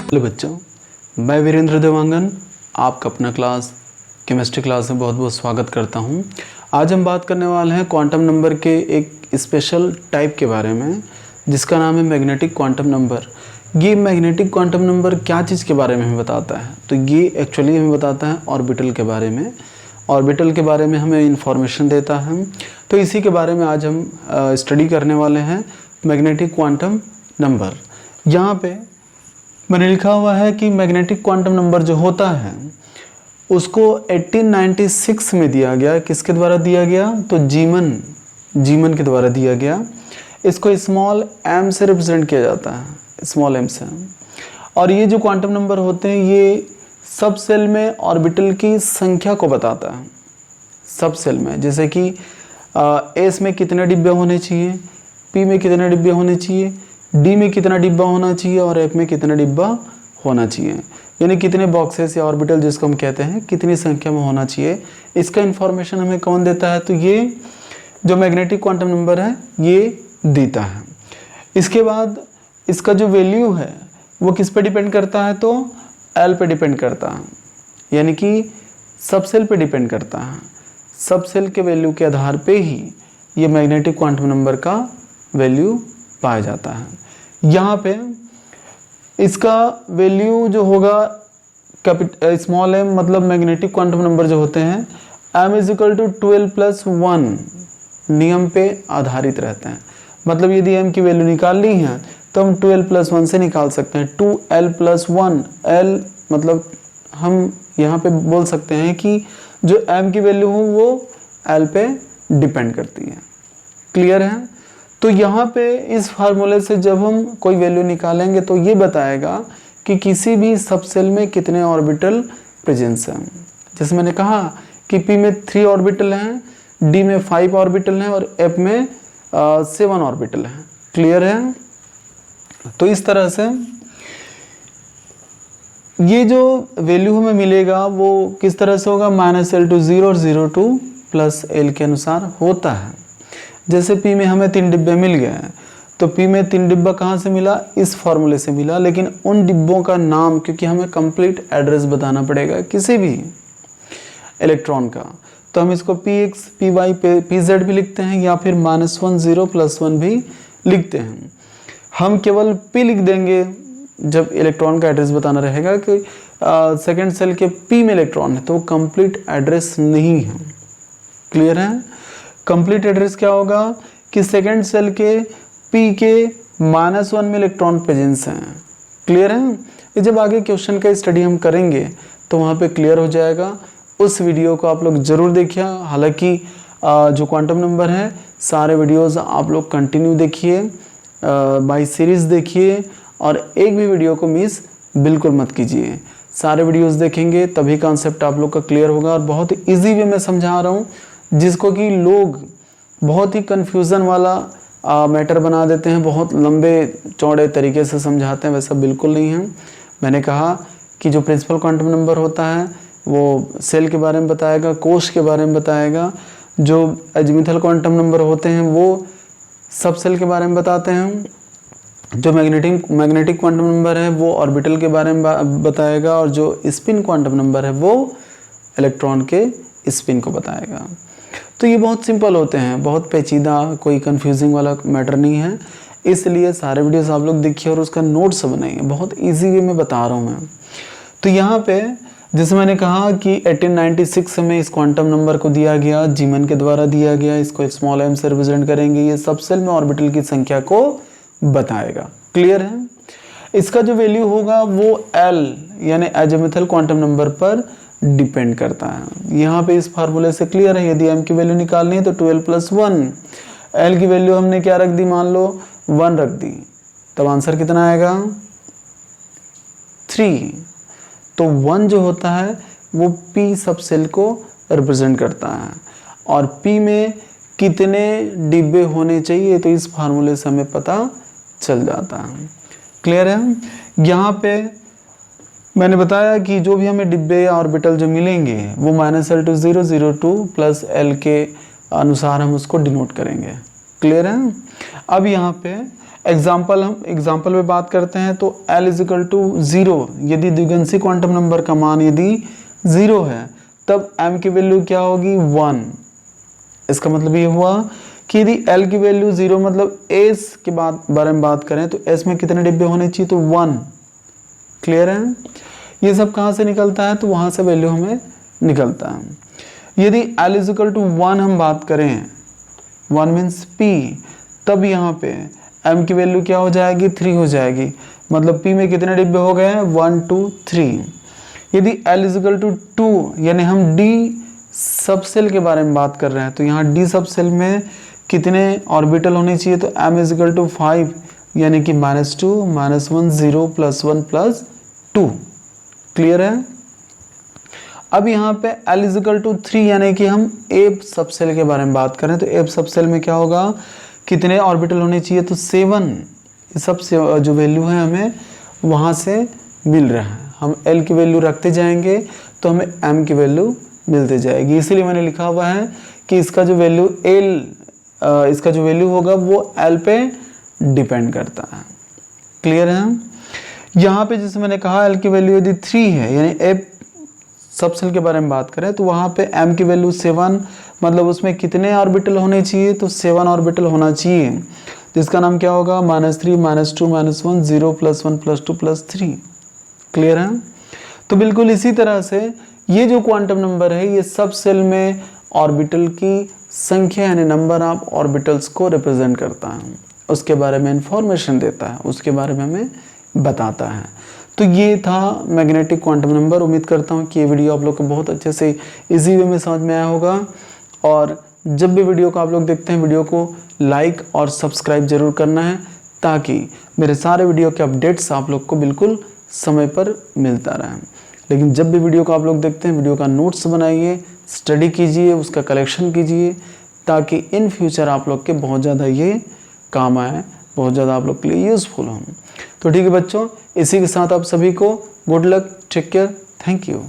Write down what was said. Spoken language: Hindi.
हेलो बच्चों, मैं वीरेंद्र देवांगन आपका अपना क्लास केमिस्ट्री क्लास में बहुत बहुत स्वागत करता हूं। आज हम बात करने वाले हैं क्वांटम नंबर के एक स्पेशल टाइप के बारे में जिसका नाम है मैग्नेटिक क्वांटम नंबर। ये मैग्नेटिक क्वांटम नंबर क्या चीज़ के बारे में हमें बताता है? तो ये एक्चुअली हमें बताता है ऑर्बिटल के बारे में। ऑर्बिटल के बारे में हमें इंफॉर्मेशन देता है। तो इसी के बारे में आज हम स्टडी करने वाले हैं, मैग्नेटिक क्वांटम नंबर। यहाँ पे मैंने लिखा हुआ है कि मैग्नेटिक क्वांटम नंबर जो होता है उसको 1896 में दिया गया। किसके द्वारा दिया गया? तो जीमन के द्वारा दिया गया। इसको स्मॉल एम से रिप्रेजेंट किया जाता है, स्मॉल एम से। और ये जो क्वांटम नंबर होते हैं ये सब सेल में ऑर्बिटल की संख्या को बताता है। सब सेल में, जैसे कि एस में कितने डिब्बे होने चाहिए, पी में कितने डिब्बे होने चाहिए, डी में कितना डिब्बा होना चाहिए और एफ में कितना डिब्बा होना चाहिए, यानी कितने बॉक्सेस या ऑर्बिटल जिसको हम कहते हैं कितनी संख्या में होना चाहिए। इसका इन्फॉर्मेशन हमें कौन देता है? तो ये जो मैग्नेटिक क्वांटम नंबर है ये देता है। इसके बाद इसका जो वैल्यू है वो किस पे डिपेंड करता है? तो एल पे डिपेंड करता है, यानी कि सब सेल पे डिपेंड करता है। सब सेल के वैल्यू के आधार पे ही ये मैग्नेटिक क्वांटम नंबर का वैल्यू पाया जाता है। यहाँ पे इसका वैल्यू जो होगा स्मॉल एम, मतलब मैग्नेटिक क्वांटम नंबर जो होते हैं m इज इक्वल टू 12+1 नियम पे आधारित रहते हैं। मतलब यदि m की वैल्यू निकालनी है तो हम 12+1 से निकाल सकते हैं। 2l+1, l मतलब हम यहाँ पे बोल सकते हैं कि जो m की वैल्यू हो वो l पे डिपेंड करती है। क्लियर है? तो यहाँ पे इस फार्मूले से जब हम कोई वैल्यू निकालेंगे तो ये बताएगा कि किसी भी सब सेल में कितने ऑर्बिटल प्रेजेंस हैं। जैसे मैंने कहा कि P में 3 ऑर्बिटल हैं, D में 5 ऑर्बिटल हैं और F में 7 ऑर्बिटल हैं। क्लियर है? तो इस तरह से ये जो वैल्यू हमें मिलेगा वो किस तरह से होगा? -L to 0 और 0 to +L के अनुसार होता है। जैसे P में हमें 3 डिब्बे मिल गए हैं तो P में 3 डिब्बा कहाँ से मिला? इस फॉर्मूले से मिला। लेकिन उन डिब्बों का नाम, क्योंकि हमें कंप्लीट एड्रेस बताना पड़ेगा किसी भी इलेक्ट्रॉन का, तो हम इसको Px, Py, Pz भी लिखते हैं या फिर -1 0 +1 भी लिखते हैं। हम केवल P लिख देंगे जब इलेक्ट्रॉन का एड्रेस बताना रहेगा कि सेकेंड सेल के P में इलेक्ट्रॉन है, तो कंप्लीट एड्रेस नहीं है। क्लियर है? कंप्लीट एड्रेस क्या होगा कि सेकेंड सेल के P के -1 में इलेक्ट्रॉन प्रेजेंस हैं। क्लियर है? ये जब आगे क्वेश्चन का स्टडी हम करेंगे तो वहाँ पे क्लियर हो जाएगा। उस वीडियो को आप लोग ज़रूर देखिए। हालांकि जो क्वांटम नंबर है सारे वीडियोस आप लोग कंटिन्यू देखिए, बाय सीरीज़ देखिए और एक भी वीडियो को मिस बिल्कुल मत कीजिए। सारे वीडियोस देखेंगे तभी कॉन्सेप्ट आप लोग का क्लियर होगा। और बहुत ईजी वे में समझा रहा हूँ, जिसको कि लोग बहुत ही कन्फ्यूज़न वाला मैटर बना देते हैं, बहुत लंबे चौड़े तरीके से समझाते हैं। वैसा बिल्कुल नहीं है। मैंने कहा कि जो प्रिंसिपल क्वांटम नंबर होता है वो सेल के बारे में बताएगा, कोश के बारे में बताएगा। जो अजमीथल क्वांटम नंबर होते हैं वो सब सेल के बारे में बताते हैं। जो मैग्नेटिक क्वांटम नंबर है वो ऑर्बिटल के बारे में बताएगा और जो स्पिन क्वांटम नंबर है वो इलेक्ट्रॉन के स्पिन को बताएगा। तो ये बहुत सिंपल होते हैं, बहुत पेचीदा, कोई कंफ्यूजिंग वाला मैटर नहीं है। इसलिए सारे वीडियोस आप लोग देखिए और उसका नोट्स बनाइए। बहुत इजी वे में बता रहा हूँ मैं। तो यहाँ पे जैसे मैंने कहा कि 1896 में इस क्वांटम नंबर को दिया गया, जीमन के द्वारा दिया गया। इसको स्मॉल एम से रिप्रेजेंट करेंगे। ये सब सेल में ऑर्बिटल की संख्या को बताएगा। क्लियर है? इसका जो वैल्यू होगा वो L यानी अजमीथल क्वांटम नंबर पर डिपेंड करता है। यहाँ पे इस फार्मूले से क्लियर है। यदि m की वैल्यू निकालनी है तो 12+1, L की वैल्यू हमने क्या रख दी? मान लो 1 रख दी, तब आंसर कितना आएगा? 3। तो 1 जो होता है वो P सब सेल को रिप्रेजेंट करता है और P में कितने डिब्बे होने चाहिए तो इस फार्मूले से हमें पता चल जाता है। क्लियर है? यहाँ पे मैंने बताया कि जो भी हमें डिब्बे या ऑर्बिटल जो मिलेंगे वो -L to 0 0 to +L के अनुसार हम उसको डिनोट करेंगे। क्लियर है? अब यहाँ पे हम एग्जाम्पल में बात करते हैं तो L इजिकल टू 0, यदि द्विगंशी क्वांटम नंबर का मान यदि 0 है तब m की वैल्यू क्या होगी 1। इसका मतलब ये हुआ कि यदि L की वैल्यू 0 मतलब S के बारे में बात करें तो S में कितने डिब्बे होने चाहिए, तो 1। क्लियर है। ये सब कहाँ से निकलता है, तो वहाँ से वैल्यू हमें निकलता है। यदि L इजिकल टू 1 हम बात करें, 1 मीन्स P, तब यहाँ पे m की वैल्यू क्या हो जाएगी, 3 हो जाएगी। मतलब p में कितने डिब्बे हो गए हैं, 1 2 3। यदि L इजिकल टू 2 यानी हम d सब सेल के बारे में बात कर रहे हैं तो यहाँ d सब सेल में कितने ऑर्बिटल होने चाहिए, तो m इजिकल टू 5 यानी कि -2 -1 0 +1 +2। क्लियर है। अब यहाँ पे L इजिकल टू 3 यानी कि हम A सब सेल के बारे में बात करें तो A सब सेल में क्या होगा, कितने ऑर्बिटल होने चाहिए, तो 7। ये सब से जो वैल्यू है हमें वहाँ से मिल रहा है। हम L की वैल्यू रखते जाएंगे तो हमें M की वैल्यू मिलती जाएगी। इसीलिए मैंने लिखा हुआ है कि इसका जो वैल्यू होगा वो L पे डिपेंड करता है। क्लियर है। यहाँ पे जैसे मैंने कहा L की वैल्यू यदि 3 है यानी A सब सेल के बारे में बात करें तो वहाँ पे m की वैल्यू 7, मतलब उसमें कितने ऑर्बिटल होने चाहिए, तो 7 ऑर्बिटल होना चाहिए। जिसका नाम क्या होगा, -3 -2 -1 0 +1 +2 +3। क्लियर है। तो बिल्कुल इसी तरह से ये जो क्वांटम नंबर है ये सब सेल में ऑर्बिटल की संख्या यानी नंबर ऑफ ऑर्बिटल्स को रिप्रेजेंट करता है, उसके बारे में इंफॉर्मेशन देता है, उसके बारे में हमें बताता है। तो ये था मैग्नेटिक क्वांटम नंबर। उम्मीद करता हूँ कि ये वीडियो आप लोग को बहुत अच्छे से इजी वे में समझ में आया होगा। और जब भी वीडियो को आप लोग देखते हैं वीडियो को लाइक और सब्सक्राइब जरूर करना है ताकि मेरे सारे वीडियो के अपडेट्स आप लोग को बिल्कुल समय पर मिलता रहे। लेकिन जब भी वीडियो को आप लोग देखते हैं वीडियो का नोट्स बनाइए, स्टडी कीजिए, उसका कलेक्शन कीजिए ताकि इन फ्यूचर आप लोग के बहुत ज़्यादा ये काम आए, बहुत ज़्यादा आप लोग के लिए यूज़फुल हों। तो ठीक है बच्चों, इसी के साथ आप सभी को good luck, take care, thank you.